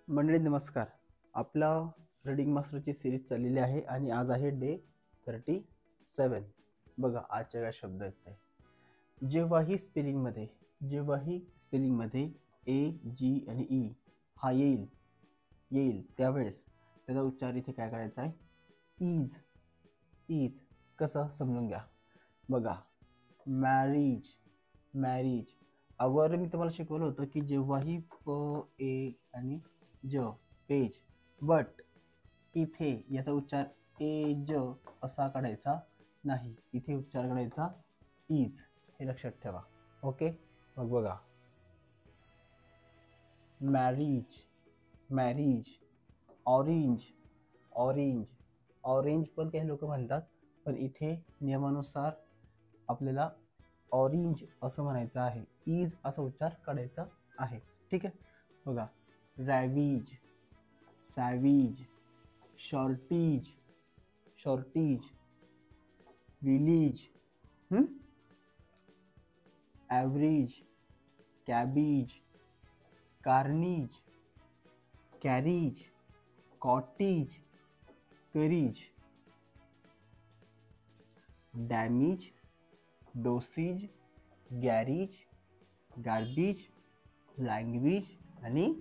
मंडळी नमस्कार. आपला रीडिंग मास्टरची सिरीज चाललेली आहे आणि आज आहे डे 37. बघा आजच्या काय शब्द आहेत ते. जेव्हाही स्पेलिंगमध्ये ए जी आणि ई हा येईल त्यावेळेस त्याचा उच्चार इथे काय करायचा आहे? ईज. कसं समजून घ्या. बघा मॅरिज अगोदर मी तुम्हाला शिकवलं होतं की जेव्हाही प ए आणि ज पेज, बट इथे याचा उच्चार ए ज असा काढायचा नाही, इथे उच्चार करायचा ईज. हे लक्षात ठेवा. ओके. मग बघा मॅरिज ऑरेंज पण काही लोक म्हणतात, पण इथे नियमानुसार आपल्याला ऑरेंज असं म्हणायचं आहे, ईज असा उच्चार काढायचा आहे. ठीक आहे. बघा savage, shortage, village, average, cabbage, carnage, carriage, cottage, courage, damage, dosage, garage, garbage, language आणि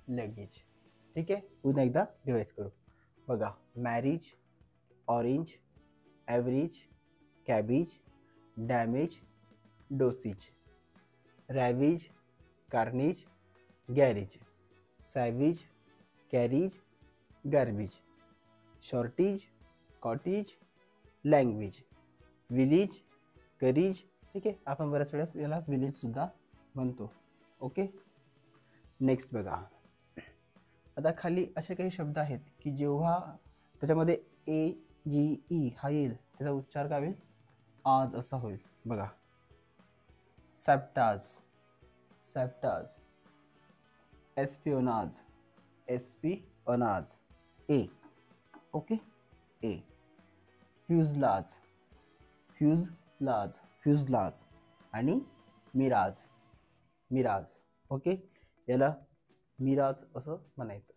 लगेज. ठीक आहे. पुन्हा एकदा रिवाइज करू. बघा marriage, orange, average, cabbage, damage, dosage, ravage, carnage, garage, savage, carriage, garbage, shortage, cottage, language, village, courage. ठीक आहे. आपण बऱ्याच वेळेस याला विलेज सुद्धा म्हणतो. ओके. नेक्स्ट बघा. आता खाली असे काही शब्द आहेत की जेव्हा त्याच्यामध्ये ए जी ई हा येईल त्याचा उच्चार काय होईल? आज असा होईल. बघा सॅप्टाज, एस्पिओनाज, ए. ओके. ए. फ्युजलाज आणि मिराज. ओके. याला मिराज असं म्हणायचं.